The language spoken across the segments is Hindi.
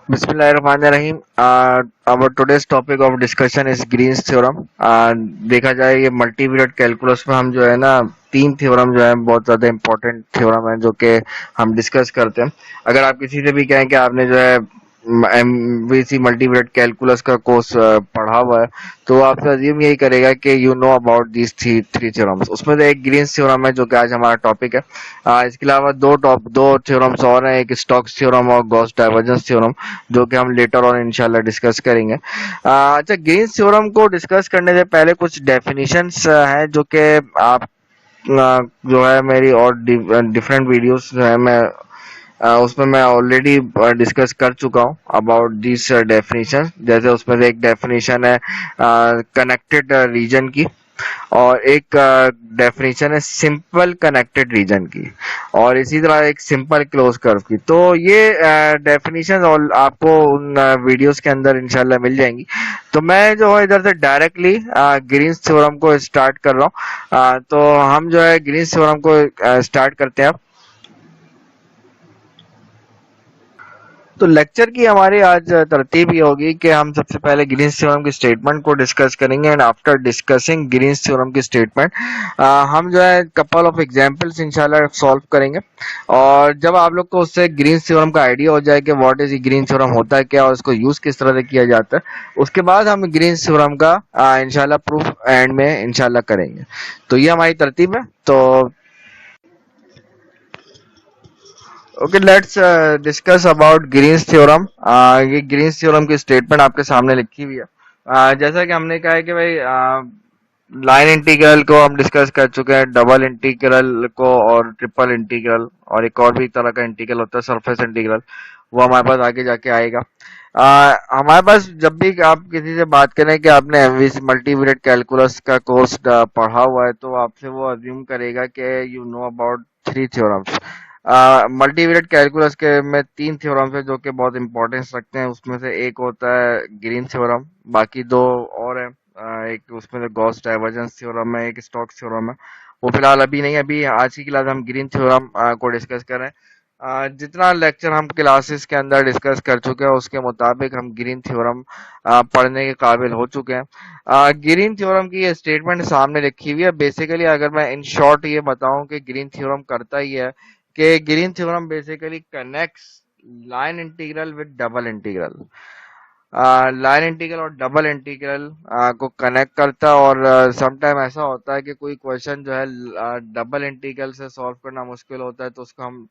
बिस्मिल्लाहिर्रहमानिर्रहीम। Our today's topic of discussion is Green's theorem। देखा जाए ये मल्टीपीरियड कैलकुलस में हम जो है ना तीन थ्योरम जो है बहुत ज्यादा इंपॉर्टेंट थ्योरम है जो कि हम डिस्कस करते हैं। अगर आप किसी से भी कहें कि आपने जो है एमवीसी मल्टीपीरियड कैलकुलस का कोर्स पढ़ा हुआ है तो आपसे अज्यूम यही करेगा कि you know about these three three theorems. उसमें से एक ग्रीन्स थ्योरम है जो कि आज हमारा टॉपिक है। इसके अलावा दो थ्योरम्स और हैं, एक स्टोक्स थ्योरम और गॉस डाइवर्जेंस थ्योरम, जो कि हम लेटर ऑन इंशाल्लाह डिस्कस करेंगे। अच्छा, ग्रीन्स थ्योरम को डिस्कस करने से पहले कुछ डेफिनेशंस हैं जो कि आप जो है मेरी और डिफरेंट वीडियोस जो है मैं उसमें मैं ऑलरेडी डिस्कस कर चुका हूँ अबाउट दिस डेफिनेशन। जैसे उसमें से एक डेफिनेशन है कनेक्टेड रीजन की, और एक डेफिनेशन है सिंपल कनेक्टेड रीजन की, और इसी तरह एक सिंपल क्लोज कर्व की। तो ये डेफिनेशन आपको उन वीडियोस के अंदर इंशाल्लाह मिल जाएंगी। तो मैं जो है इधर से डायरेक्टली ग्रीन्स थ्योरम को स्टार्ट कर रहा हूँ। तो हम जो है ग्रीन्स थ्योरम को स्टार्ट करते हैं। तो लेक्चर की हमारी आज तरतीब ये होगी कि हम सबसे पहले ग्रीन्स थ्योरम की स्टेटमेंट को डिस्कस करेंगे, and after discussing green's theorem की स्टेटमेंट हम जो है कपल ऑफ एग्जांपल्स इंशाल्लाह सॉल्व करेंगे। और जब आप लोग को उससे ग्रीन्स थ्योरम का आइडिया हो जाए कि व्हाट इज ग्रीन थ्योरम होता है क्या और इसको यूज किस तरह से किया जाता है, उसके बाद हम ग्रीन्स थ्योरम का इंशाल्लाह प्रूफ एंड में इंशाल्लाह करेंगे। तो ये हमारी तरतीब है। तो okay, let's discuss about green's theorem. ये ग्रीन्स थ्योरम की स्टेटमेंट आपके सामने लिखी हुई है। जैसा कि हमने कहा है कि भाई लाइन इंटीग्रल को हम डिस्कस कर चुके हैं, डबल इंटीग्रल को और ट्रिपल इंटीग्रल, और एक और भी तरह का इंटीग्रल होता है सरफेस इंटीग्रल, वो हमारे पास आगे जाके आएगा। हमारे पास जब भी आप किसी से बात करें कि आपने एमवीसी मल्टीपीरियड कैलकुलस का कोर्स पढ़ा हुआ है तो आपसे वो अज्यूम करेगा कि you know about three theorems. Multiperiod calculus के में तीन थ्योरम्स है जो कि बहुत इंपॉर्टेंस रखते हैं। उसमें से एक होता है ग्रीन थ्योरम, बाकी दो और है। एक उसमें से गॉस डाइवर्जेंस थ्योरम है, एक स्टोक्स थ्योरम है। वो फिलहाल अभी नहीं, अभी आज की क्लास हम ग्रीन थ्योरम को डिस्कस कर रहे हैं। जितना लेक्चर हम क्लासेस के अंदर डिस्कस कर चुके हैं उसके मुताबिक हम ग्रीन थ्योरम पढ़ने के काबिल हो चुके हैं। ग्रीन थ्योरम की ये स्टेटमेंट सामने लिखी हुई है। बेसिकली अगर मैं इन शॉर्ट ये बताऊं कि ग्रीन थ्योरम करता ही है कि green theorem basically connects line integral with double integral. Line integral और डबल इंटीग्रल को कनेक्ट करता है। और समटाइम ऐसा होता है कि कोई क्वेश्चन जो है डबल इंटीग्रल से सॉल्व करना मुश्किल होता है तो उसको हम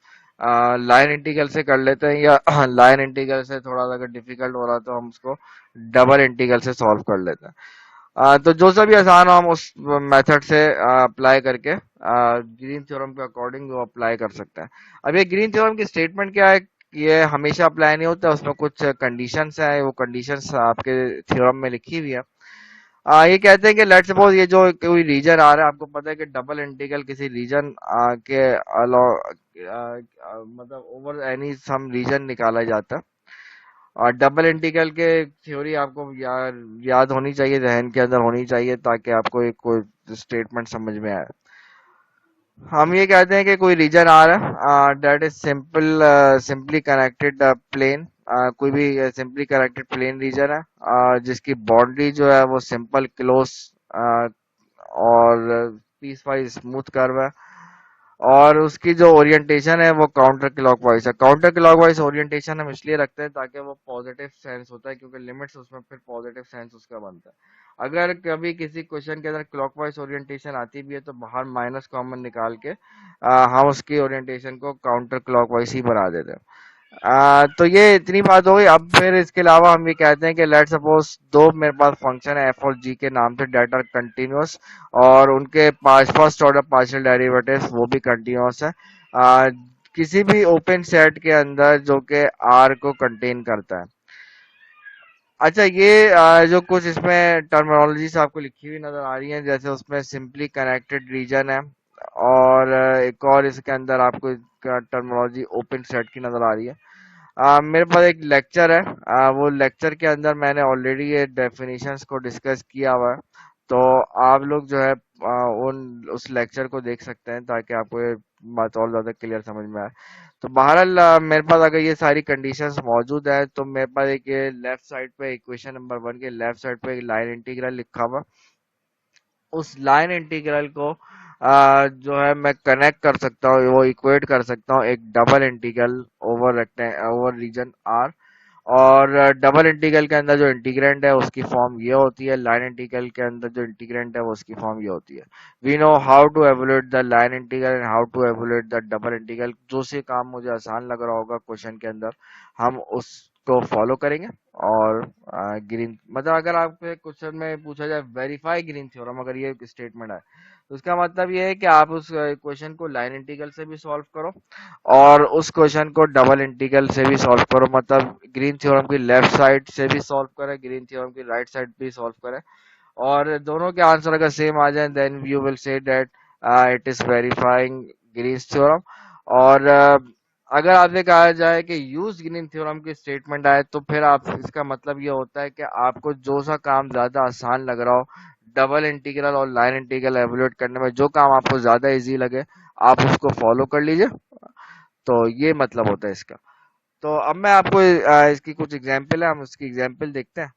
लाइन इंटीग्रल से कर लेते हैं, या लाइन इंटीग्रल से थोड़ा सा अगर डिफिकल्ट हो रहा है तो हम उसको डबल इंटीग्रल से सॉल्व कर लेते हैं। तो जो सा भी आसान हो हम उस मेथड से अप्लाई करके ग्रीन थ्योरम के अकॉर्डिंग वो अप्लाई कर सकते हैं। अब ये ग्रीन थ्योरम की स्टेटमेंट क्या है, ये हमेशा अप्लाई नहीं होता, उसमें कुछ कंडीशंस है, वो कंडीशंस आपके थ्योरम में लिखी हुई है। ये कहते हैं कि लेट सपोज ये जो कोई रीजन आ रहा है, आपको पता है कि डबल इंटीग्रल किसी रीजन के मतलब ओवर एनी सम रीजन निकाला जाता है। और डबल इंटीग्रल के थ्योरी आपको याद होनी चाहिए, जहन के अंदर होनी चाहिए, ताकि आपको एक कोई स्टेटमेंट समझ में आए। हम ये कहते हैं कि कोई रीजन आ रहा है that is simply connected plane, कोई भी सिंपली कनेक्टेड प्लेन रीजन है जिसकी बाउंड्री जो है वो सिंपल क्लोज और पीस वाइज स्मूथ कर्व है, और उसकी जो ओरिएंटेशन है वो काउंटर क्लॉकवाइज है। काउंटर क्लॉकवाइज ओरिएंटेशन हम इसलिए रखते हैं ताकि वो पॉजिटिव सेंस होता है, क्योंकि लिमिट्स उसमें फिर पॉजिटिव सेंस उसका बनता है। अगर कभी किसी क्वेश्चन के अंदर क्लॉकवाइज ओरिएंटेशन आती भी है तो बाहर माइनस कॉमन निकाल के हम उसकी ओरिएंटेशन को काउंटर क्लॉकवाइज ही बना देते हैं। तो ये इतनी बात हो गई। अब फिर इसके अलावा हम ये कहते हैं कि लेट सपोज दो मेरे पास फंक्शन है एफ और जी के नाम से डेट आर कंटिन्यूअस, और उनके पास फर्स्ट ऑर्डर पार्शियल डेरिवेटिव्स वो भी कंटिन्यूअस है किसी भी ओपन सेट के अंदर जो कि आर को कंटेन करता है। अच्छा, ये जो कुछ इसमें टर्मिनोलॉजीज आपको लिखी हुई नजर आ रही है, जैसे उसमें सिंपली कनेक्टेड रीजन है, और एक और इसके अंदर आपको टर्मिनोलॉजी ओपन सेट की नजर आ रही है। मेरे पास एक लेक्चर है, वो लेक्चर के अंदर मैंने ऑलरेडी ये डेफिनेशंस को डिस्कस किया हुआ है। तो आप लोग जो है उन उस लेक्चर को देख सकते हैं ताकि आपको ये बात और ज्यादा क्लियर समझ में आए। तो बहरहाल मेरे पास अगर ये सारी कंडीशंस मौजूद है तो मेरे पास एक ये लेफ्ट साइड पे इक्वेशन नंबर वन के लेफ्ट साइड पे एक लाइन इंटीग्रल लिखा हुआ, उस लाइन इंटीग्रल को जो है मैं कनेक्ट कर सकता हूँ, वो इक्वेट कर सकता हूँ एक double integral over over region R. और डबल इंटीग्रल के अंदर जो इंटीग्रेंड है उसकी फॉर्म ये होती है, लाइन इंटीग्रल के अंदर जो इंटीग्रेंड है वो उसकी फॉर्म ये होती है। We know how to evaluate the line integral and how to evaluate the double integral. जो से काम मुझे आसान लग रहा होगा क्वेश्चन के अंदर हम उसको फॉलो करेंगे। और ग्रीन मतलब अगर आपसे क्वेश्चन में पूछा जाए वेरीफाई ग्रीन थ्योरम, अगर ये स्टेटमेंट है तो उसका मतलब ये है कि आप उस क्वेश्चन को लाइन इंटीग्रल से भी सॉल्व करो और उस क्वेश्चन को डबल इंटीग्रल से भी सॉल्व करो, मतलब ग्रीन थ्योरम की लेफ्ट साइड से भी सॉल्व करें, ग्रीन थ्योरम की राइट साइड भी सॉल्व करें, और दोनों के आंसर अगर सेम आ जाए then you will say that it is verifying green's theorem. और अगर आपसे कहा जाए कि यूज ग्रीन थ्योरम की स्टेटमेंट आए तो फिर आप इसका मतलब ये होता है कि आपको जो सा काम ज्यादा आसान लग रहा हो, डबल इंटीग्रल और लाइन इंटीग्रल एवोल्यूट करने में जो काम आपको ज्यादा इजी लगे आप उसको फॉलो कर लीजिए। तो ये मतलब होता है इसका। तो अब मैं आपको इसकी कुछ एग्जांपल है, हम उसकी एग्जांपल देखते हैं।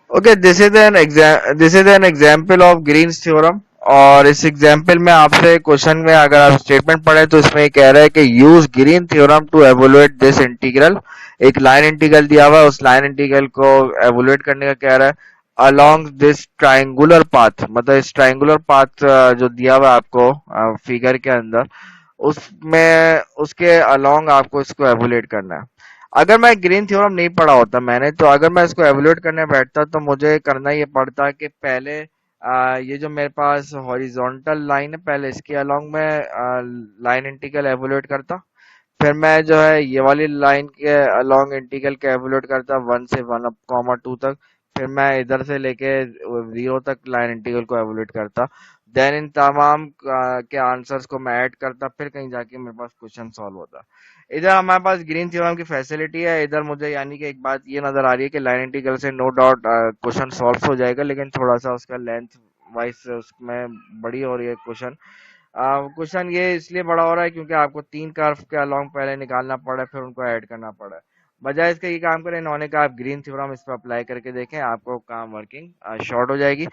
Okay, this is an example of greens theorem. और इस एग्जांपल में आपसे क्वेश्चन में अगर आप स्टेटमेंट पढ़े तो इसमें ये कह रहा है कि use green theorem to evaluate this integral. एक लाइन इंटीग्रल दिया हुआ है, उस लाइन इंटीग्रल को एवोलुएट करने का कह रहा है अलोंग दिस ट्राइंगुलर पाथ। मतलब इस ट्राइंगुलर पाथ जो दिया हुआ है आपको फिगर के अंदर, उसमें उसके अलोंग आपको इसको एवोल्यूट करना है। अगर मैं ग्रीन थ्योरम नहीं पढ़ा होता मैंने, तो अगर मैं इसको एवोल्यूट करने बैठता तो मुझे करना ये पड़ता कि पहले ये जो मेरे पास हॉरिजॉन्टल लाइन है पहले इसके अलोंग में लाइन इंटीग्रल एवोल्यूट करता, फिर मैं जो है ये वाली लाइन के अलोंग इंटीग्रल के एवोल्यूट करता 1 से 1 कॉमा 2 तक, फिर मैं इधर से लेके 0 तक लाइन इंटीग्रल को एवोल्यूट करता, देन इन तमाम के आंसर्स को मैं ऐड करता, फिर कहीं जाके मेरे पास क्वेश्चन सॉल्व होता। इधर हमारे पास ग्रीन थ्योरम की फैसिलिटी है, इधर मुझे यानी कि एक बात ये नजर आ रही है कि लाइन इंटीग्रल से नो डाउट क्वेश्चन सॉल्व हो जाएगा, लेकिन थोड़ा सा उसका लेंथ वाइज उसमें बड़ी हो रही है क्वेश्चन। क्वेश्चन ये इसलिए बड़ा हो रहा है क्योंकि आपको 3 कर्व के अलोंग पहले निकालना पड़ा है, फिर उनको ऐड करना पड़ा है। बजाय इसके ये काम करें, इन्होंने कहा आप ग्रीन थ्योरम इस पर अप्लाई करके देखें, आपको काम वर्किंग शॉर्ट हो जाएगी।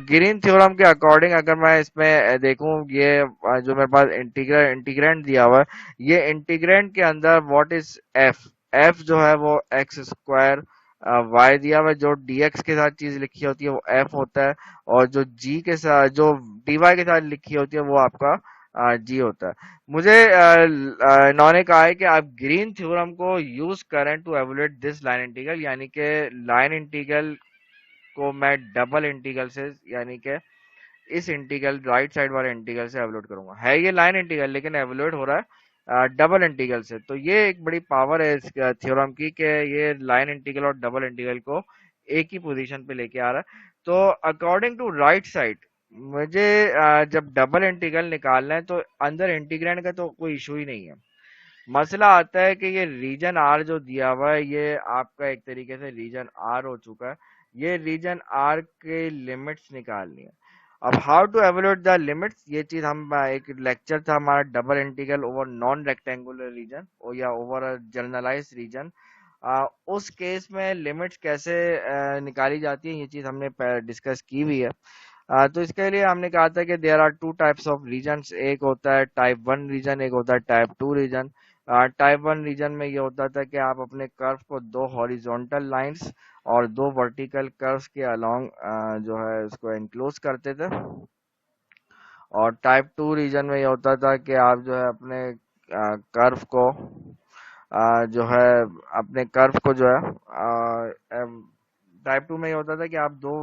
ग्रीन थ्योरम के अकॉर्डिंग अगर मैं इसमें देखूं, ये जो मेरे पास इंटीग्रेंड दिया हुआ है, ये इंटीग्रेंड के अंदर व्हाट इज एफ, एफ जो है वो एक्स स्क्वायर वाई दिया हुआ है, जो डीएक्स के साथ चीज लिखी होती है वो एफ होता है, और जो जी के साथ जो डीवाई के साथ लिखी होती है वो आपका जी होता है। मुझे इन्होंने कहा है कि आप ग्रीन थ्योरम को यूज करें to evaluate this line integral, यानी कि लाइन इंटीग्रल को मैं डबल इंटीग्रल से यानी कि इस इंटीग्रल राइट साइड वाले इंटीग्रल से एवोल्यूट करूंगा। है ये लाइन इंटीग्रल लेकिन एवोल्यूट हो रहा है डबल इंटीग्रल से। तो ये एक बड़ी पावर है इस थ्योरम की कि ये लाइन इंटीग्रल और डबल इंटीग्रल को एक ही पोजीशन पे लेके आ रहा है। तो अकॉर्डिंग टू राइट साइड मुझे जब डबल इंटीग्रल निकालना है तो अंदर इंटीग्रेंड का तो कोई इशू ही नहीं है। मसला आता है कि ये रीजन आर जो दिया हुआ है ये आपका एक तरीके से रीजन आर हो चुका है, ये रीजन आर के लिमिट्स निकालनी है। अब how to evaluate the limits, ये चीज हम एक लेक्चर था हमारा double integral over non rectangular region या ओवर जनरलाइज रीजन, उस केस में लिमिट्स कैसे निकाली जाती है ये चीज हमने डिस्कस की हुई है। तो इसके लिए हमने कहा था कि there are two types of regions, एक होता है टाइप वन रीजन, एक होता है type two region. Type one region में ये होता था कि आप अपने कर्व को दो हॉरिजॉन्टल लाइंस और दो वर्टिकल कर्व्स के अलोंग जो है उसको एनक्लोज करते थे। और टाइप टू रीजन में ये होता था कि आप जो है अपने कर्व को जो है अपने कर्व को जो है टाइप टू में ये होता था कि आप दो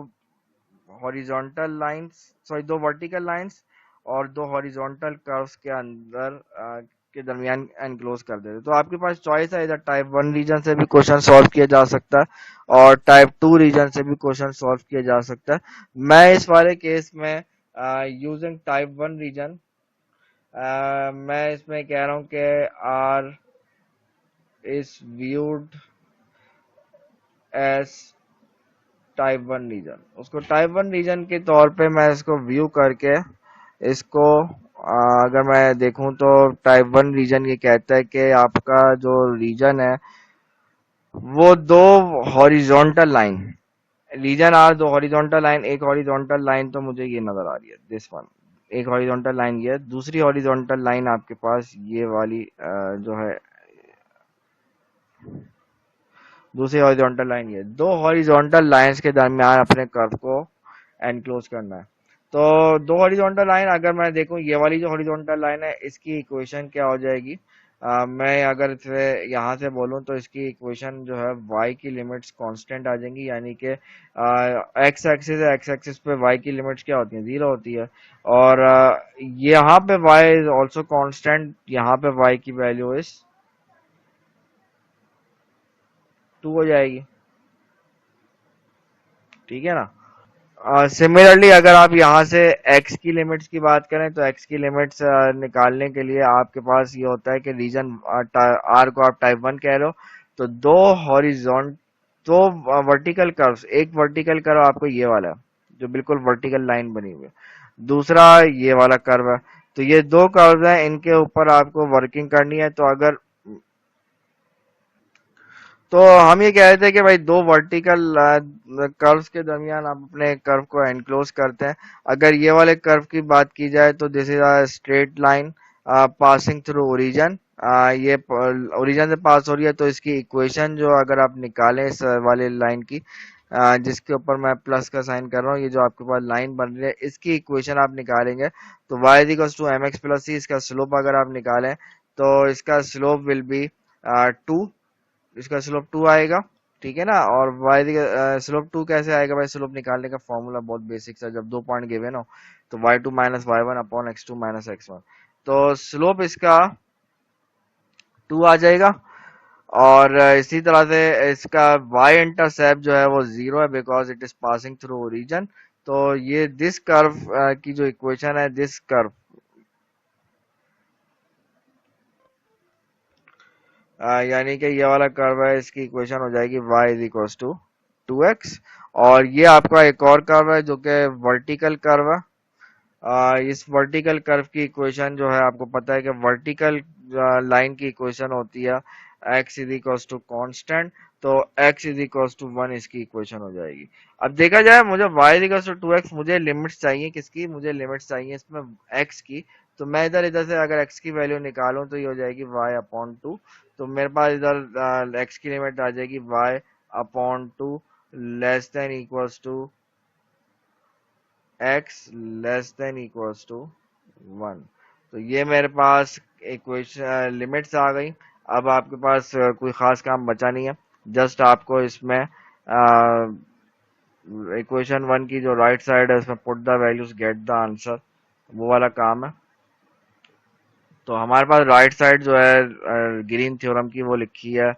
हॉरिजॉन्टल लाइंस सॉरी दो वर्टिकल लाइंस और दो हॉरिजॉन्टल कर्व्स के अंदर के दरमियान एनक्लोज कर देते। तो आपके पास चॉइस है, इधर टाइप वन रीजन से भी क्वेश्चन सॉल्व किया जा सकता है और टाइप टू रीजन से भी क्वेश्चन सॉल्व किया जा सकता है। मैं इस वाले केस में यूजिंग टाइप वन रीजन मैं इसमें कह रहा हूँ कि R is viewed as type one region, उसको टाइप वन रीजन के तौर पे मैं इसको व्यू करके इसको अगर मैं देखूं तो टाइप वन रीजन ये कहता है कि आपका जो रीजन है वो दो हॉरिजॉन्टल लाइन, रीजन आर दो हॉरिजॉन्टल लाइन, एक हॉरिजॉन्टल लाइन तो मुझे ये नजर आ रही है दिस वन, एक हॉरिजॉन्टल लाइन ये है, दूसरी हॉरिजॉन्टल लाइन आपके पास ये वाली जो है, दूसरी हॉरिजॉन्टल लाइन ये, दो हॉरिजॉन्टल लाइंस के दरमियान अपने कर्व को एनक्लोज करना है। तो दो हॉरिजॉन्टल लाइन अगर मैं देखूं, ये वाली जो हॉरिजॉन्टल लाइन है इसकी इक्वेशन क्या हो जाएगी, मैं अगर इसे यहाँ से बोलूं तो इसकी इक्वेशन जो है y की लिमिट्स कांस्टेंट आ जाएंगी, यानी कि एक्स एक्सिस है, एक्स एक्सिस पे y की लिमिट्स क्या होती हैं, जीरो होती है, और यहाँ पे y इज ऑल्सो कांस्टेंट, यहाँ पे y की वैल्यू इज टू हो जाएगी, ठीक है ना। सिमिलरली अगर आप यहाँ से x की लिमिट्स की बात करें तो x की लिमिट्स निकालने के लिए आपके पास ये होता है कि रीजन r को आप टाइप वन कह रहे हो, तो दो हॉरिजॉन्ट, दो वर्टिकल कर्व्स, एक वर्टिकल कर्व आपको ये वाला है जो बिल्कुल वर्टिकल लाइन बनी हुई है, दूसरा ये वाला कर्व है, तो ये दो कर्व हैं, इनके ऊपर आपको वर्किंग करनी है। तो अगर, तो हम ये कह रहे थे कि भाई दो वर्टिकल कर्व्स के दरमियान आप अपने कर्व को एनक्लोज करते हैं। अगर ये वाले कर्व की बात की जाए तो this is a straight line passing through origin, ये ओरिजिन से पास हो रही है, तो इसकी इक्वेशन जो अगर आप निकालें इस वाले लाइन की, जिसके ऊपर मैं प्लस का साइन कर रहा हूँ, ये जो आपके पास लाइन बन रही है इसकी इक्वेशन आप निकालेंगे तो y is equal to m x plus c, इसका स्लोप अगर आप निकालें तो इसका स्लोप विल बी टू, इसका स्लोप टू आएगा, ठीक है ना। और वाई स्लोप टू कैसे आएगा भाई, स्लोप निकालने का फॉर्मूला बहुत बेसिक सा, जब दो पॉइंट गिवन हो तो y two minus y one upon x two minus x one, तो स्लोप इसका टू आ जाएगा। और इसी तरह से इसका वाई इंटरसेप्ट जो है वो जीरो है because it is passing through origin. तो ये दिस कर्व की जो इक्वेशन है, दिस कर्व यानी कि ये वाला कर्व है, इसकी इक्वेशन हो जाएगी y is equal to two x. और ये आपका एक और कर्व है जो कि वर्टिकल कर्व है, इस वर्टिकल कर्व की इक्वेशन जो है आपको पता है कि वर्टिकल लाइन की इक्वेशन होती है x is equal to constant, तो x is equal to one इसकी इक्वेशन हो जाएगी। अब देखा जाए, मुझे y is equal to two x, मुझे लिमिट्स चाहिए किसकी, मुझे लिमिट्स चाहिए इसमें x की, तो मैं इधर इधर से अगर x की वैल्यू निकालूं तो ये हो जाएगी y अपॉन टू, तो मेरे पास इधर x की लिमिट आ जाएगी y upon two less than equals to x less than equals to one. तो ये मेरे पास इक्वेशन लिमिट्स आ गई। अब आपके पास कोई खास काम बचा नहीं है, जस्ट आपको इसमें इक्वेशन वन की जो राइट साइड है उसमें put the values get the answer, वो वाला काम है। तो हमारे पास राइट साइड जो है ग्रीन थ्योरम की वो लिखी है।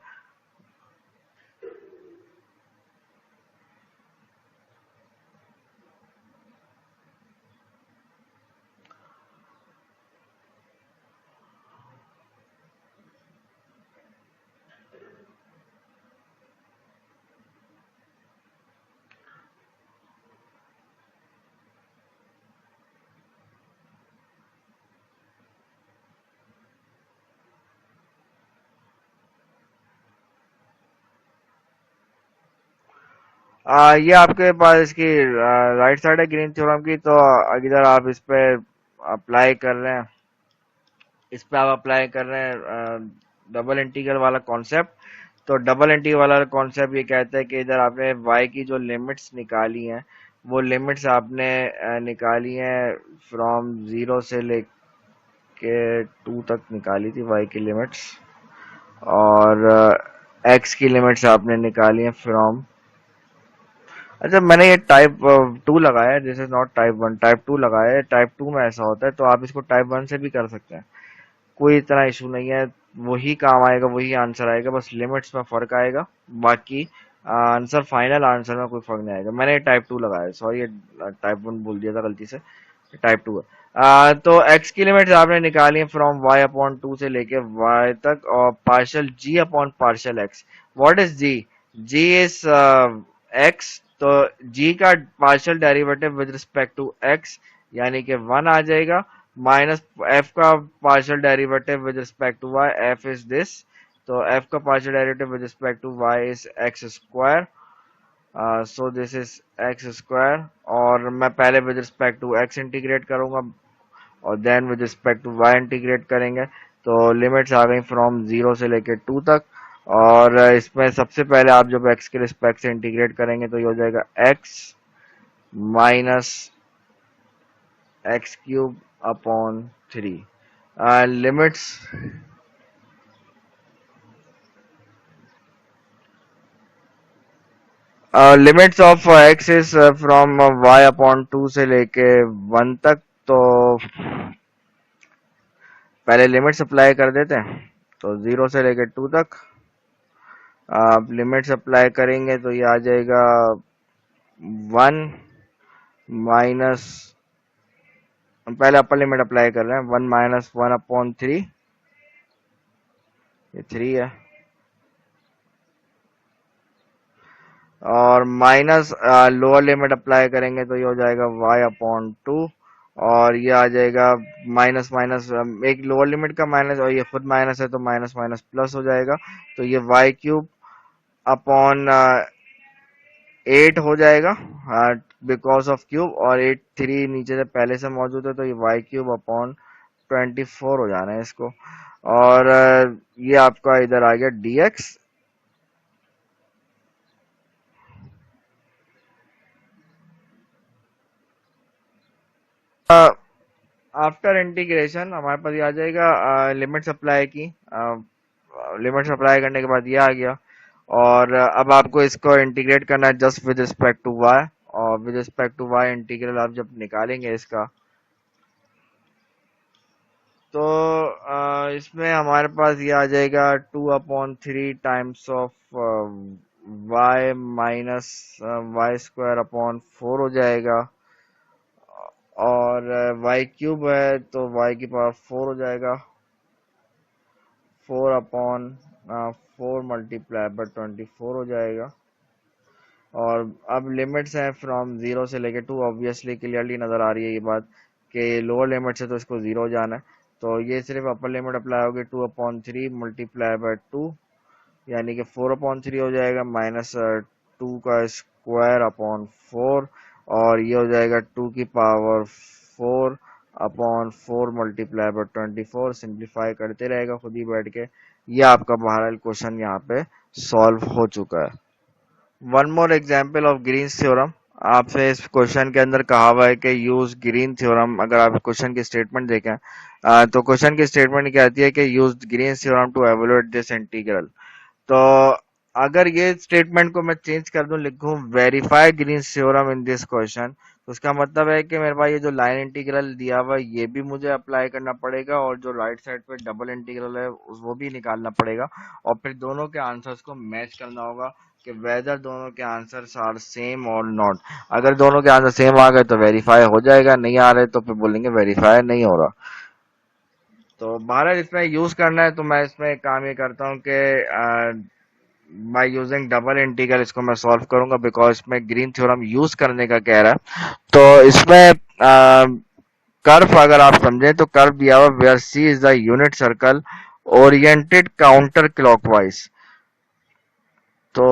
ये आपके पास इसकी राइट साइड है ग्रीन थ्योरम की, तो इधर आप इस पे अप्लाई कर रहे हैं, इस पे आप अप्लाई कर रहे हैं डबल इंटीग्रल वाला कॉन्सेप्ट। तो डबल इंटीग्रल वाला कॉन्सेप्ट ये कहता है कि इधर आपने y की जो लिमिट्स निकाली हैं वो लिमिट्स आपने निकाली हैं फ्रॉम जीरो से लेके टू तक निकाली थी y की लिमिट्स, और x की लिमिट्स आपने निकाली हैं फ्रॉम, अच्छा मैंने ये टाइप टू लगाया है, this is not type one, type two लगाया है, टाइप टू में ऐसा होता है, तो आप इसको टाइप वन से भी कर सकते हैं, कोई इतना इशू नहीं है, वही काम आएगा, वही आंसर आएगा, बस लिमिट्स में फर्क आएगा, बाकी आंसर फाइनल आंसर में कोई फर्क नहीं आएगा। मैंने टाइप टू लगाया है, सॉरी ये टाइप वन बोल दिया था गलती से, टाइप टू है। तो x की लिमिट्स आपने निकाली है फ्रॉम y अपॉन टू से लेके y तक, और partial g upon partial x, what is g, g is x, तो g का partial derivative with respect to x यानी कि वन आ जाएगा, माइनस एफ का partial derivative with respect to y, f is this, तो एफ का partial derivative with respect to y is x square, so this is x square, और मैं पहले with respect to x integrate करूंगा और then with respect to Y integrate करेंगे, तो लिमिट्स आ गई फ्रॉम 0 से लेके 2 तक, और इसमें सबसे पहले आप जब x के रिस्पेक्ट से इंटीग्रेट करेंगे तो ये हो जाएगा x minus x cube upon 3, limits limits of x is from y upon 2 से लेके 1 तक, तो पहले लिमिट्स अप्लाई कर देते हैं, तो 0 से लेके 2 तक आप लिमिट्स अप्लाई करेंगे तो ये आ जाएगा 1 माइनस, पहले अपर लिमिट अप्लाई कर रहे हैं, 1 माइनस 1 अपॉन 3, ये 3 है, और माइनस लोअर लिमिट अप्लाई करेंगे तो ये हो जाएगा y अपॉन 2, और ये आ जाएगा माइनस माइनस, एक लोअर लिमिट का माइनस और ये खुद माइनस है तो माइनस माइनस प्लस हो जाएगा, तो ये y क्यूब अपॉन 8 हो जाएगा बिकॉज ऑफ क्यूब, और 8 3 नीचे से पहले से मौजूद है तो ये y क्यूब अपॉन 24 हो जाना है इसको, और ये आपका इधर आ गया dx। आफ्टर इंटीग्रेशन हमारे पास ये आ जाएगा लिमिट्स अप्लाई की, लिमिट्स अप्लाई करने के बाद ये आ गया, और अब आपको इसको इंटीग्रेट करना है just with respect to y, और with respect to y integral आप जब निकालेंगे इसका, तो इसमें हमारे पास ये आ जाएगा 2/3 times of y minus y square upon 4 हो जाएगा, और वाई क्यूब है तो वाई की पावर 4 हो जाएगा, 4 अपॉन 4 मल्टीप्लाई बाय 24 हो जाएगा, और अब लिमिट्स हैं फ्रॉम 0 से लेके 2, ऑब्वियसली क्लियरली नज़र आ रही है ये बात कि लोअर लिमिट से तो इसको 0 जाना है, तो ये सिर्फ अपर लिमिट अप्लाई होगी 2/3 मल्टीप्लाई बाय 2, यानी कि 4/3 हो जाएगा, माइनस 2 का स्क्वायर अपॉन 4, और ये हो जाएगा 2 की power 4 upon 4 multiply by 24, simplify करते रहेगा खुद ही बैठ के, ये आपका बहरहाल क्वेश्चन यहाँ पे सॉल्व हो चुका है। One more example of greens theorem, आपसे इस क्वेश्चन के अंदर कहा हुआ है कि यूज ग्रीन थ्योरम, अगर आप क्वेश्चन की स्टेटमेंट देखें तो क्वेश्चन की स्टेटमेंट क्या आती है कि use green's theorem to evaluate this integral, तो अगर ये स्टेटमेंट को मैं चेंज कर दूं, लिखूं verify green's theorem in this question, तो उसका मतलब है कि मेरे पास ये जो लाइन इंटीग्रल दिया हुआ है ये भी मुझे अप्लाई करना पड़ेगा, और जो राइट साइड पे डबल इंटीग्रल है वो भी निकालना पड़ेगा, और फिर दोनों के आंसर्स को मैच करना होगा कि वेदर दोनों के आंसर्स आर सेम और नॉट, अगर दोनों के आंसर सेम आ गए तो वेरीफाई हो जाएगा, नहीं आ रहे तो फिर बोलेंगे वेरीफाई नहीं हो रहा। तो बहरहाल इसमें यूज करना है तो मैं इसमें एक काम ये करता हूँ कि बाय यूजिंग डबल इंटीग्रल इसको मैं सॉल्व करूंगा, बिकॉज इसमें ग्रीन थ्योरम यूज करने का कह रहा है, तो इसमें कर्व अगर आप समझें तो कर्व दिया हुआ where c is the unit circle oriented counter clockwise, तो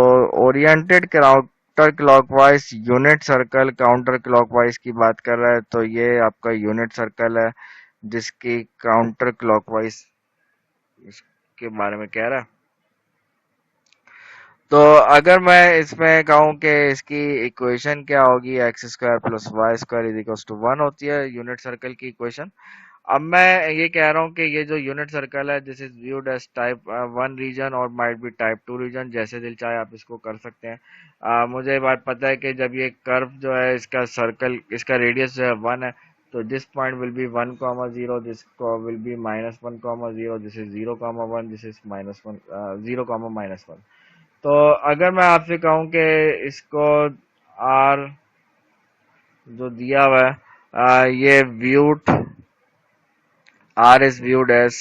oriented counter clockwise unit circle counter clockwise की बात कर रहा है, तो ये आपका यूनिट सर्कल है जिसकी काउंटर क्लॉकवाइज के बारे में कह रहा है, तो अगर मैं इसमें कहूँ कि इसकी इक्वेशन क्या होगी, x square plus y square is equal to 1 होती है यूनिट सर्कल की इक्वेशन। अब मैं ये कह रहा हूँ कि ये जो यूनिट सर्कल है this is viewed as type 1 region और माइट बी टाइप 2 रीजन, जैसे दिल चाहे आप इसको कर सकते हैं। मुझे ये बात पता है कि जब ये कर्व जो है इसका सर्कल इसका रेडियस जो है 1 है, तो this point will be 1,0, this will be -1,0, this is 0,1, this is -1 0,-1। तो अगर मैं आपसे कहूं कि इसको आर जो दिया हुआ है ये viewed R is viewed as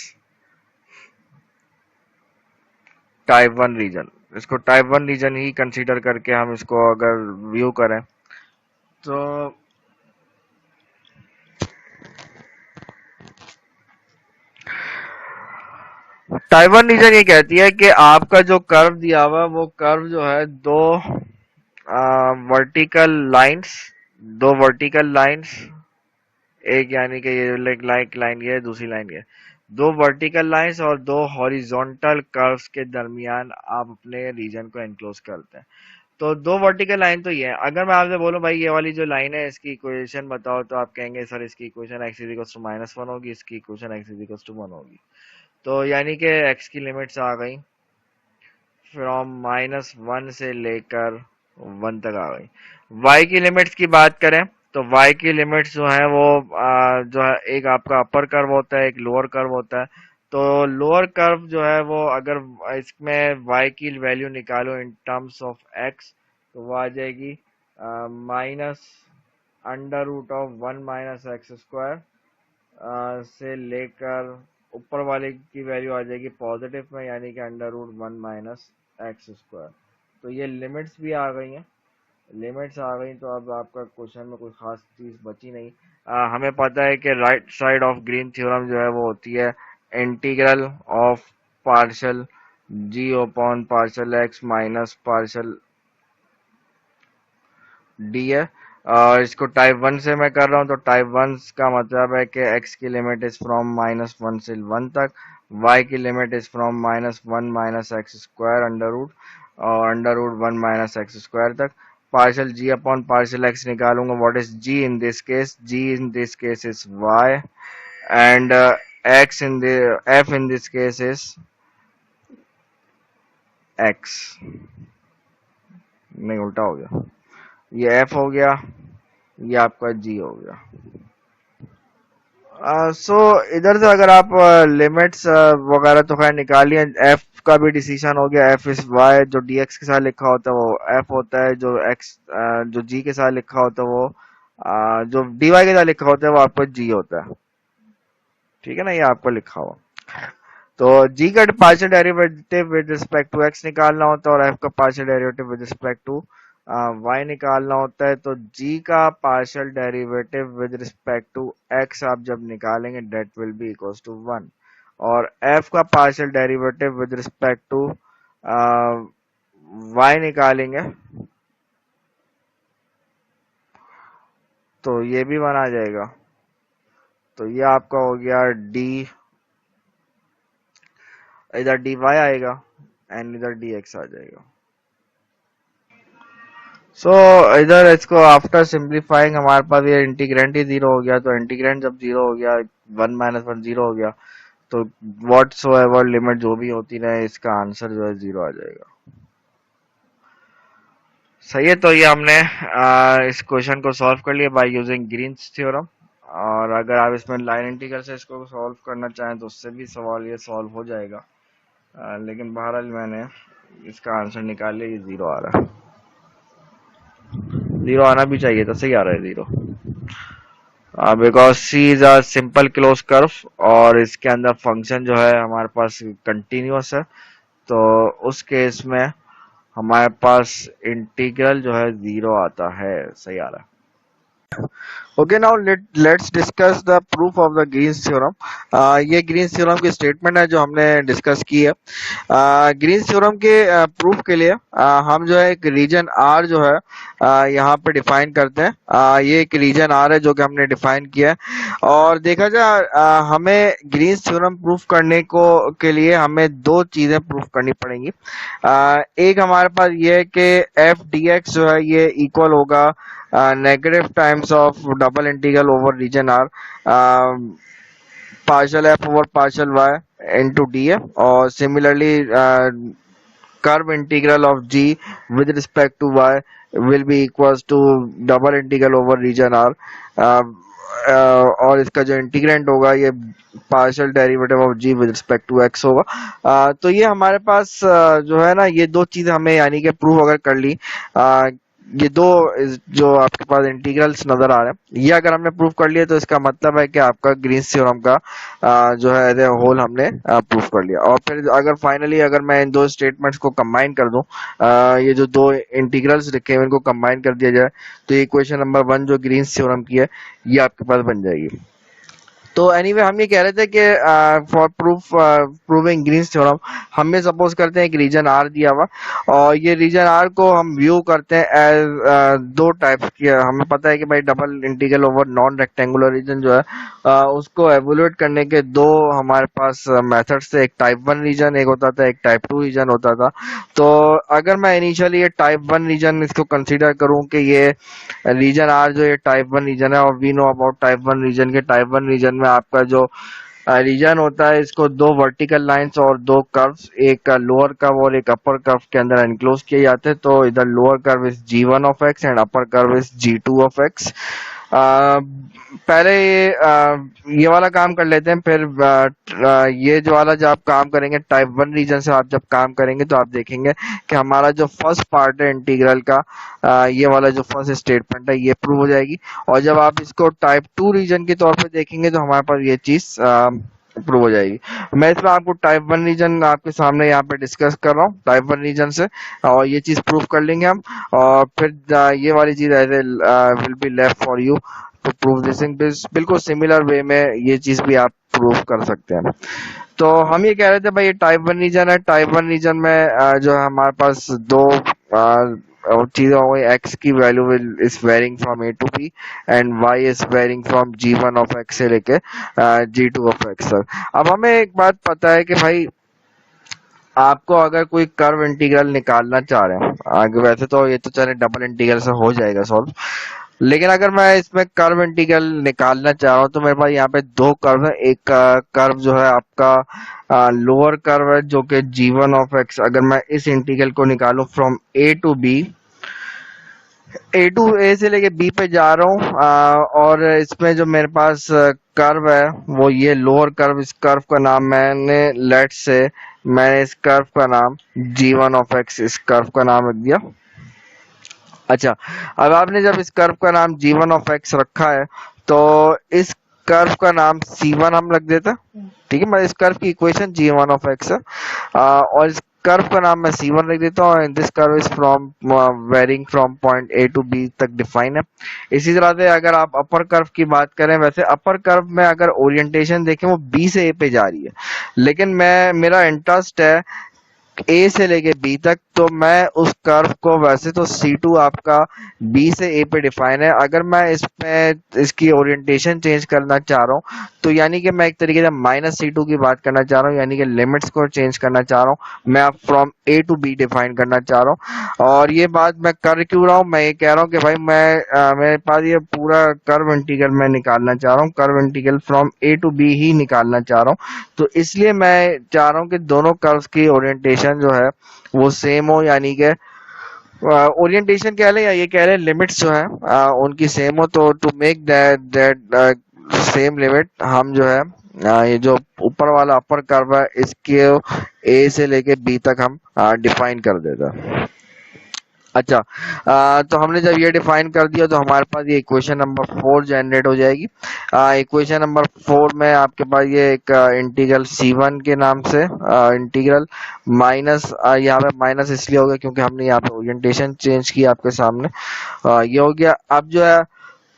type 1 region, इसको टाइप 1 रीजन ही कंसीडर करके हम इसको अगर व्यू करें, तो टाइप वन रीजन ये कहती है कि आपका जो कर्व दिया हुआ है वो कर्व जो है वर्टिकल लाइंस दो वर्टिकल लाइंस, एक यानी कि ये लाइक लाइन ये है, दूसरी लाइन ये है। दो वर्टिकल लाइंस और दो हॉरिजॉन्टल कर्व्स के दरमियान आप अपने रीजन को एनक्लोज करते हैं। तो दो वर्टिकल लाइन तो ये है। अगर मैं आपसे बोलूं भाई ये वाली जो लाइन है इसकी इक्वेशन बताओ, तो आप कहेंगे सर इसकी equation x is equal to -1 होगी, इसकी equation x is equal to 1 होगी। तो यानी कि x की लिमिट्स आ गई फ्रॉम -1 से लेकर 1 तक आ गई। y की लिमिट्स की बात करें तो y की लिमिट्स जो है वो जो है एक आपका अपर कर्व होता है, एक लोअर कर्व होता है। तो लोअर कर्व जो है वो अगर इसमें y की वैल्यू निकालो इन टर्म्स ऑफ x तो वो आ जाएगी minus under root of 1 minus x square से लेकर ऊपर वाले की वैल्यू आ जाएगी पॉजिटिव में, यानी कि under root 1 minus x square. तो ये लिमिट्स भी आ गई हैं। लिमिट्स आ गई तो अब आपका क्वेश्चन में कोई खास चीज बची नहीं। हमें पता है कि right side of green theorem जो है वो होती है integral of partial z upon partial x minus partial D है। और इसको टाइप वन से मैं कर रहा हूँ, तो टाइप वन का मतलब है कि x की लिमिट इज फ्रॉम -1 से 1 तक, y की limit is from -1 minus x square under root और under root 1 minus x square तक। Partial g upon partial x निकालूंगा। What is g in this case? g in this case is y and x in the f in this case is x। नहीं, उल्टा हो गया, ये f हो गया, ये आपका g हो गया। सो इधर से अगर आप लिमिट्स वगैरह तो खैर निकालिए, एफ का भी डिसीजन हो गया। एफ इज वाई, जो डी एक्स के साथ लिखा होता है वो एफ होता है, जो एक्स जो जी के साथ लिखा होता है वो जो डी वाई के साथ लिखा होता है वो आपका जी होता है। ठीक है ना, ये आपको लिखा हुआ। तो g का partial derivative with respect to x निकालना होता है और f का partial derivative with respect to y निकालना होता है। तो g का partial derivative with respect to x आप जब निकालेंगे that will be equals to 1 और f का partial derivative with respect to y निकालेंगे तो ये भी 1 आ जाएगा। तो ये आपका हो गया d, इधर dy आएगा एंड इधर dx आ जाएगा। सो इधर इसको आफ्टर सिंप्लीफाइंग हमारे पास ये इंटीग्रेंट ही 0 हो गया। तो इंटीग्रेंट जब 0 हो गया, 1 माइनस 1 0 हो गया, तो व्हाट सो एवर लिमिट जो भी होती रहे इसका आंसर जो है 0 आ जाएगा। सही है, तो ये हमने इस क्वेश्चन को सॉल्व कर लिया बाय यूजिंग ग्रीन्स थ्योरम। और अगर आप इसमें लाइन इंटीग्रल से इसको सॉल्व करना चाहें तो उससे भी सवाल ये सॉल्व हो जाएगा। लेकिन बहरहाल मैंने इसका आंसर निकाल लिया, ये 0 आ रहा है। 0 आना भी चाहिए था, सही आ रहा है 0, because C is a simple close curve और इसके अंदर फंक्शन जो है हमारे पास कंटिन्यूअस है। तो उस केस में हमारे पास इंटीग्रल जो है 0 आता है, सही आ रहा है। Okay, now let's discuss the proof of the Green's theorem. ये Green's theorem की स्टेटमेंट है जो हमने डिस्कस की है। ग्रीन्स थ्योरम के प्रूफ के लिए हम जो है एक रीजन आर जो है यहाँ पे डिफाइन करते हैं। ये एक रीजन आर है जो कि हमने डिफाइन किया है। और देखा जाए हमें ग्रीन्स थ्योरम प्रूफ करने को के लिए हमें दो चीजें प्रूफ करनी पड़ेंगी। एक हमारे पास ये है कि एफ डी एक्स जो है ये इक्वल होगा negative times of double integral over region R partial f over partial y into df, और similarly curve integral of g with respect to y will be equals to double integral over region r। और इसका जो इंटीग्रेंट होगा ये partial derivative of g with respect to x होगा। तो ये हमारे पास जो है ना, ये दो चीजें हमें यानी कि प्रूफ अगर कर ली, ये दो जो आपके पास इंटीग्रल्स नजर आ रहे हैं ये अगर हमने प्रूफ कर लिया तो इसका मतलब है कि आपका ग्रीन्स थ्योरम का जो है एज ए होल हमने प्रूफ कर लिया। और फिर अगर फाइनली अगर मैं इन दो स्टेटमेंट्स को कंबाइन कर दूं, ये जो दो इंटीग्रल्स लिखे हुए इनको कंबाइन कर दिया जाए तो इक्वेशन नंबर 1 जो ग्रीन्स थ्योरम की है ये आपके पास बन जाएगी। तो एनीवे हम ये कह रहे थे कि फॉर प्रूविंग ग्रीन्स थ्योरम हमें सपोज करते हैं एक रीजन आर दिया हुआ, और ये रीजन आर को हम व्यू करते हैं एज दो टाइप्स की। हमें पता है कि भाई double integral over non rectangular reason जो है उसको एवोल्यूट करने के दो हमारे पास मेथड्स थे। एक टाइप वन रीजन एक होता था, एक टाइप टू रीजन होता था। तो अगर मैं इनिशियली ये टाइप वन रीजन इसको कंसीडर करूं कि ये रीजन आर जो ये टाइप वन रीजन है, और we know about type one region के टाइप वन रीजन में आपका जो रीजन होता है इसको दो वर्टिकल लाइंस और दो कर्व्स, एक लोअर कर्व और एक अपर कर्व के अंदर एनक्लोज किए जाते हैं। तो इधर lower curve is g1 of x and upper curve is g2 of x. पहले ये वाला काम कर लेते हैं, फिर ये जो वाला जब आप काम करेंगे टाइप वन रीजन से आप जब काम करेंगे तो आप देखेंगे कि हमारा जो फर्स्ट पार्ट है इंटीग्रल का, ये वाला जो फर्स्ट स्टेटमेंट है ये प्रूव हो जाएगी। और जब आप इसको टाइप टू रीजन के तौर पे देखेंगे तो हमारे पास ये चीज प्रूव हो जाएगी। मैं इसमें आपको टाइप वन रीजन आपके सामने यहाँ पे डिस्कस कर रहा हूँ टाइप वन रीजन से, और ये चीज प्रूव कर लेंगे हम। और फिर ये वाली चीज ऐसे will be left for you to prove this thing. बिल्कुल सिमिलर वे में ये चीज भी आप प्रूव कर सकते हैं। तो हम ये कह रहे थे भाई ये टाइप वन रीजन है। टाइप वन रीजन में जो है हमारे पास दो और चीजें हो गई, एक्स की value is varying from a to b and y is varying from g1 of x से लेके g2 ऑफ एक्स तक। अब हमें एक बात पता है कि भाई आपको अगर कोई कर्व इंटीग्रल निकालना चाह रहे हैं, आगे वैसे तो ये तो चले डबल इंटीग्रल से हो जाएगा सॉल्व, लेकिन अगर मैं इसमें कर्व इंटीग्रल निकालना चाह रहा हूँ तो मेरे पास यहाँ पे दो कर्व है। एक कर्व जो है आपका लोअर कर्व है जो कि g1 ऑफ एक्स, अगर मैं इस इंटीग्रल को निकालूं from a to b, a to a से लेके बी पे जा रहा हूँ, और इसमें जो मेरे पास कर्व है वो ये लोअर कर्व, इस कर्व का नाम मैंने इस कर्व का नाम g1 ऑफ एक्स इस कर्व का नाम रख दिया। अच्छा, अब आपने जब इस कर्व का नाम g1 ऑफ एक्स रखा है तो इस कर्व का नाम c1 हम रख देते हैं, ठीक है। मैं इस कर्व की इक्वेशन g1 ऑफ एक्स है, और इस कर्व का नाम मैं c1 रख देता हूँ। And this curve is from varying from point a to b तक डिफाइन है। इसी तरह से अगर आप अपर कर्व की बात करें, वैसे अपर कर्व में अगर ओरिएंटेशन देखें वो बी से ए पे जा रही है, लेकिन मेरा इंटरेस्ट है ए से लेके बी तक, तो मैं उस कर्व को, वैसे तो C2 आपका बी से ए पे डिफाइन है, अगर मैं इसमें इसकी ओरिएंटेशन चेंज करना चाह रहा हूँ तो यानी कि मैं एक तरीके से -C2 की बात करना चाह रहा हूँ, यानी कि लिमिट्स को चेंज करना चाह रहा हूँ। मैं अब from a to b define करना चाह रहा हूँ। और ये बात मैं कर क्यों रहा हूँ, मैं ये कह रहा हूँ कि भाई मेरे पास ये पूरा कर्व इंटीग्रल मैं निकालना चाह रहा हूँ, curve integral from a to b ही निकालना चाह रहा हूँ। तो इसलिए मैं चाह रहा हूँ कि दोनों कर्व्स की ओरिएंटेशन जो है वो सेम हो, यानी कि ओरिएंटेशन कह लें या ये कह लें लिमिट्स जो है उनकी सेम हो। तो to make that same limit हम जो है ये जो ऊपर वाला अपर कर्व है इसके ए से लेके बी तक हम डिफाइन कर देते हैं। अच्छा, तो हमने जब ये डिफाइन कर दिया तो हमारे पास ये इक्वेशन नंबर 4 जनरेट हो जाएगी। इक्वेशन नंबर 4 में आपके पास ये एक इंटीग्रल c1 के नाम से इंटीग्रल माइनस, यहाँ पे माइनस इसलिए हो गया क्योंकि हमने यहाँ पे ओरिएंटेशन चेंज की आपके सामने, ये हो गया। अब जो है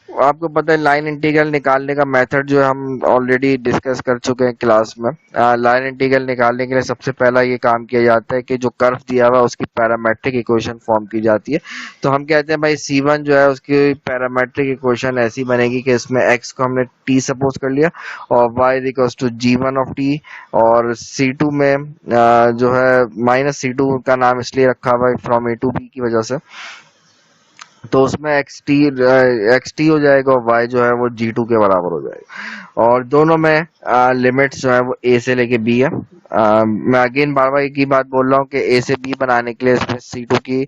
आपको पता है लाइन इंटीग्रल निकालने का मेथड जो है हम ऑलरेडी डिस्कस कर चुके हैं क्लास में। लाइन इंटीग्रल निकालने के लिए सबसे पहला ये काम किया जाता है कि जो कर्व दिया हुआ है उसकी पैरामेट्रिक इक्वेशन फॉर्म की जाती है। तो हम कहते हैं भाई c1 जो है उसकी पैरामेट्रिक इक्वेशन ऐसी बनेगी कि इसमें x को हमने t सपोज कर लिया और y equals to g1 of t, और c2 में जो है -c2 का नाम इसलिए रखा हुआ है फ्रॉम ए टू बी की वजह से, तो उसमें xt हो जाएगा और y जो है वो g2 के बराबर हो जाएगा। और दोनों में लिमिट्स जो है वो a से लेके b है। मैं अगेन बार बार एक ही बात बोल रहा हूँ कि a से b बनाने के लिए इसमें c2 की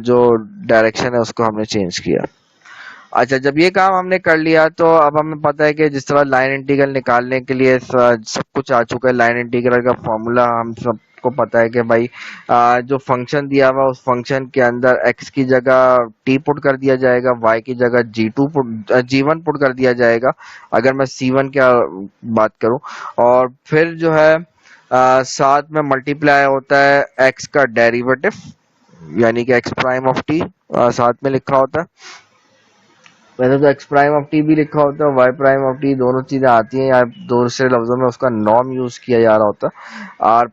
जो डायरेक्शन है उसको हमने चेंज किया। अच्छा, जब ये काम हमने कर लिया तो अब हमें पता है कि जिस तरह लाइन इंटीग्रल निकालने के लिए सब कुछ आ चुका है। लाइन इंटीग्रल का फॉर्मूला हम सबको पता है कि भाई जो फंक्शन दिया हुआ उस फंक्शन के अंदर x की जगह t पुट कर दिया जाएगा, y की जगह g1 पुट कर दिया जाएगा अगर मैं c1 की बात करूं, और फिर जो है साथ में मल्टीप्लाई होता है x का डेरिवेटिव यानी कि x प्राइम ऑफ t साथ में लिखा होता है। वैसे तो एक्स प्राइम ऑफ टी भी लिखा होता है, वाई प्राइम ऑफ टी, दोनों चीजें आती हैं, या दूसरे लफ्जों में उसका नॉर्म यूज किया जा रहा होता है। आर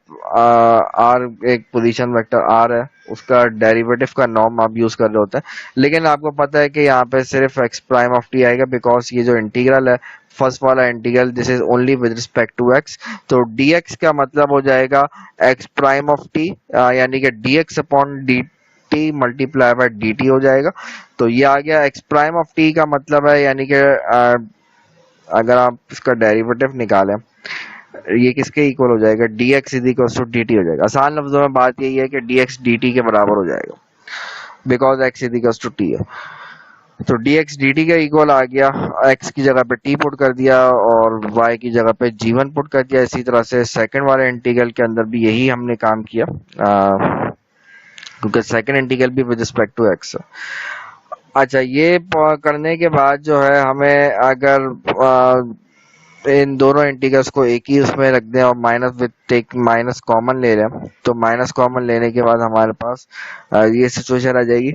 आर एक पोजीशन वेक्टर आर है, उसका डेरिवेटिव का नॉर्म आप यूज कर रहे होते हैं। लेकिन आपको पता है कि यहाँ पे सिर्फ एक्स प्राइम ऑफ टी आएगा, बिकॉज ये जो इंटीग्रल है, फर्स्ट वाला integral, this is only with respect to x. तो dx का मतलब हो जाएगा एक्स प्राइम ऑफ टी, यानी कि dx upon D T multiply by D T हो जाएगा। तो ये आ गया एक्स प्राइम ऑफ टी का मतलब है, यानी कि अगर आप इसका डेरिवेटिव निकालें, ये किसके इक्वल हो जाएगा, dx is equal to dt हो जाएगा। आसान लफ्जों में बात यही है कि dx dt के बराबर हो जाएगा, because x is equal to t है। तो dx dt का इक्वल आ गया, x की जगह पे t पुट कर दिया और y की जगह पे g1 पुट कर दिया। इसी तरह से सेकंड वाले इंटीग्रल के अंदर भी यही हमने काम किया, क्योंकि सेकंड इंटीग्रल भी विद रिस्पेक्ट टू x है। अच्छा, ये करने के बाद जो है हमें अगर इन दोनों इंटीग्रल्स को एक ही उसमें रख दें और minus with take minus common ले लें, तो माइनस कॉमन लेने के बाद हमारे पास ये सिचुएशन आ जाएगी।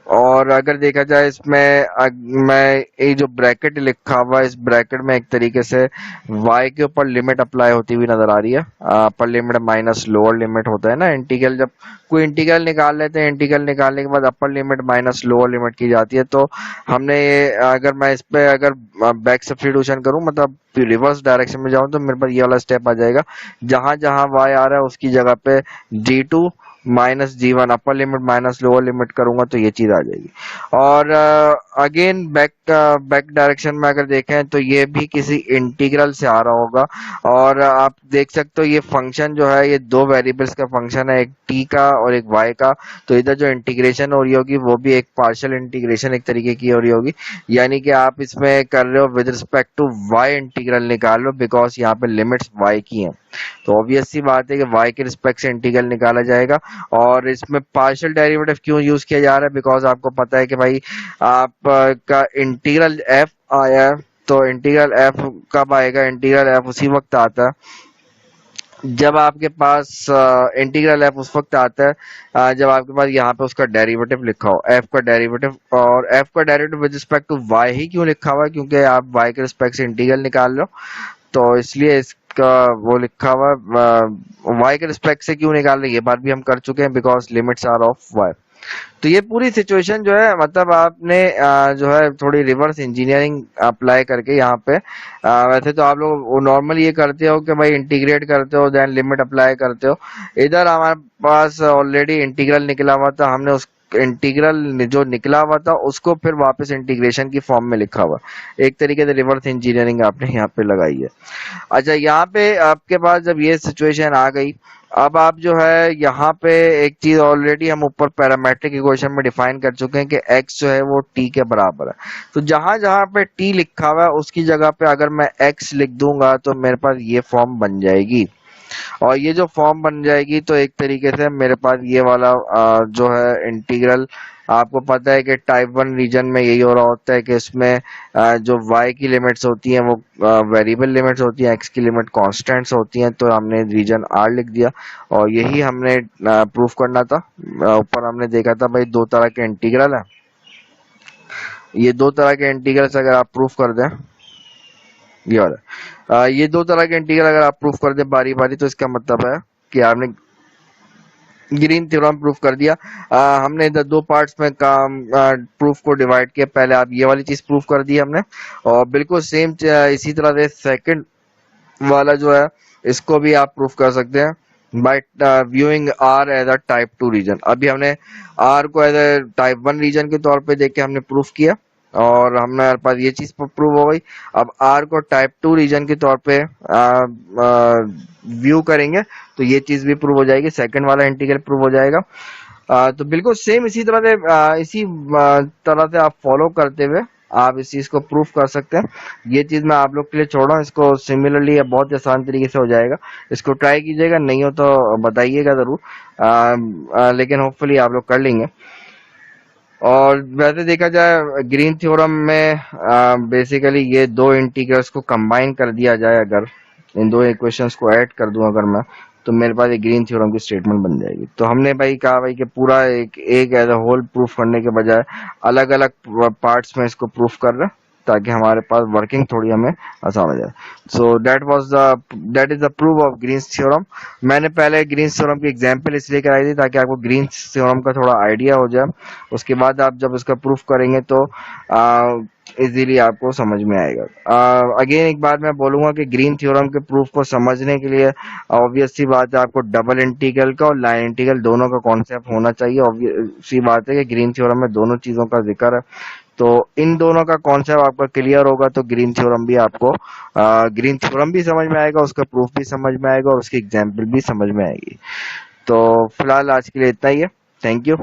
और अगर देखा जाए इसमें मैं ये जो ब्रैकेट लिखा हुआ है, इस ब्रैकेट में एक तरीके से y के ऊपर लिमिट अप्लाई होती हुई नजर आ रही है। Upper limit minus lower limit होता है ना, इंटीग्रल जब कोई इंटीग्रल निकाल लेते हैं, इंटीग्रल निकालने के बाद upper limit minus lower limit की जाती है। तो हमने ये, अगर मैं इस पे अगर बैक सब्स्टिट्यूशन करूं, मतलब रिवर्स डायरेक्शन में जाऊं, तो मेरे पास ये वाला स्टेप आ जाएगा, जहां जहां y आ रहा है उसकी जगह पे g2 minus g1, upper limit minus lower limit करूंगा तो ये चीज आ जाएगी। और अगेन बैक डायरेक्शन में अगर देखें तो ये भी किसी इंटीग्रल से आ रहा होगा। और आप देख सकते हो ये फंक्शन जो है, ये दो वेरिएबल्स का फंक्शन है, एक t का और एक y का। तो इधर जो इंटीग्रेशन हो रही होगी वो भी एक पार्शियल इंटीग्रेशन एक तरीके की हो रही होगी, यानी कि आप इसमें कर रहे हो with respect to y integral निकाल लो, बिकॉज यहाँ पे लिमिट्स y की हैं। तो ऑब्वियस सी बात है कि y के रिस्पेक्ट से इंटीग्रल निकाला जाएगा। और इसमें पार्शियल डेरिवेटिव क्यों यूज किया जा रहा है, बिकॉज आपको पता है कि भाई आप का इंटीग्रल f आया है, तो इंटीग्रल f कब आएगा, इंटीग्रल f उसी वक्त आता है जब आपके पास इंटीग्रल f उस वक्त आता है जब आपके पास यहाँ पे उसका डेरिवेटिव लिखा हो, f का डेरिवेटिव। और f का derivative with respect to y ही क्यों लिखा हुआ है, क्योंकि आप y के रिस्पेक्ट से इंटीग्रल निकाल लो, तो इसलिए इसका वो लिखा हुआ y के रिस्पेक्ट से क्यों निकाल रहे, ये बात भी हम कर चुके हैं, because limits are of y। तो ये पूरी सिचुएशन जो है, मतलब आपने जो है थोड़ी रिवर्स इंजीनियरिंग अप्लाई करके यहाँ पे वैसे तो आप लोग नॉर्मल ये करते हो कि भाई इंटीग्रेट करते हो देन लिमिट अप्लाई करते हो। इधर हमारे पास ऑलरेडी इंटीग्रल निकला हुआ था, हमने उस इंटीग्रल जो निकला हुआ था उसको फिर वापस इंटीग्रेशन की फॉर्म में लिखा हुआ, एक तरीके से रिवर्स इंजीनियरिंग आपने यहाँ पे लगाई है। अच्छा, यहाँ पे आपके पास जब ये सिचुएशन आ गई, अब आप जो है यहाँ पे एक चीज ऑलरेडी हम ऊपर पैरामेट्रिक इक्वेशन में डिफाइन कर चुके हैं कि x जो है वो t के बराबर है। तो जहां जहां पे t लिखा हुआ है उसकी जगह पे अगर मैं x लिख दूंगा तो मेरे पास ये फॉर्म बन जाएगी। और ये जो फॉर्म बन जाएगी तो एक तरीके से मेरे पास ये वाला जो है इंटीग्रल, आपको पता है कि टाइप 1 रीजन में यही हो रहा होता है कि इसमें जो y की लिमिट्स होती हैं वो वेरिएबल लिमिट्स होती हैं, x की लिमिट कांस्टेंट्स होती हैं। तो हमने रीजन r लिख दिया और यही हमने प्रूफ करना था। ऊपर हमने देखा था भाई दो तरह के इंटीग्रल है, ये दो तरह के इंटीग्रल्स अगर आप प्रूफ कर दें, ये वाला ये दो तरह के इंटीग्रल अगर आप प्रूफ कर दें बारी बारी, तो इसका मतलब है कि आपने ग्रीन थ्योरम प्रूफ कर दिया। हमने इधर दो पार्ट्स में काम प्रूफ को डिवाइड किया। पहले आप ये वाली चीज प्रूफ कर दी हमने, और बिल्कुल सेम इसी तरह से सेकंड वाला जो है इसको भी आप प्रूफ कर सकते हैं by viewing R as a type 2 region. अभी हमने आर को एज अ टाइप 1 रीजन के तौर पे देख के हमने प्रूफ किया और हमारे पास ये चीज प्रूव हो गई। अब आर को टाइप 2 रीजन के तौर पे व्यू करेंगे तो ये चीज भी प्रूव हो जाएगी, सेकंड वाला इंटीग्रल प्रूव हो जाएगा। तो बिल्कुल सेम इसी तरह से इसी तरह से आप फॉलो करते हुए आप इस चीज को प्रूफ कर सकते हैं। ये चीज मैं आप लोग के लिए छोड़ रहा हूँ, इसको सिमिलरली बहुत आसान तरीके से हो जाएगा, इसको ट्राई कीजिएगा, नहीं हो तो बताइएगा जरूर, लेकिन होपफुली आप लोग कर लेंगे। और वैसे देखा जाए ग्रीन थ्योरम में बेसिकली ये दो इंटीग्रल्स को कंबाइन कर दिया जाए, अगर इन दो इक्वेशंस को ऐड कर दूं अगर मैं, तो मेरे पास एक ग्रीन थ्योरम की स्टेटमेंट बन जाएगी। तो हमने भाई कहा भाई कि पूरा एक एज अ होल प्रूफ करने के बजाय अलग अलग पार्ट्स में इसको प्रूफ कर रहे हैं, ताकि हमारे पास वर्किंग थोड़ी हमें आसान हो जाए। So that is the proof of greens theorem. मैंने पहले ग्रीन्स थ्योरम की एग्जांपल इसलिए कराई थी ताकि आपको ग्रीन्स थ्योरम का थोड़ा आइडिया हो जाए। उसके बाद आप जब इसका प्रूफ करेंगे तो इजीली आपको समझ में आएगा। अगेन एक बात मैं बोलूंगा कि ग्रीन थ्योरम के प्रूफ को समझने के लिए ऑब्वियस सी बात है, आपको डबल इंटीग्रल का और लाइन इंटीग्रल दोनों का कॉन्सेप्ट होना चाहिए। ऑब्वियस सी बात है कि ग्रीन थ्योरम में दोनों चीजों का जिक्र है। तो इन दोनों का कॉन्सेप्ट आपका क्लियर होगा तो ग्रीन थ्योरम भी समझ में आएगा, उसका प्रूफ भी समझ में आएगा और उसकी एग्जाम्पल भी समझ में आएगी। तो फिलहाल आज के लिए इतना ही है। Thank you.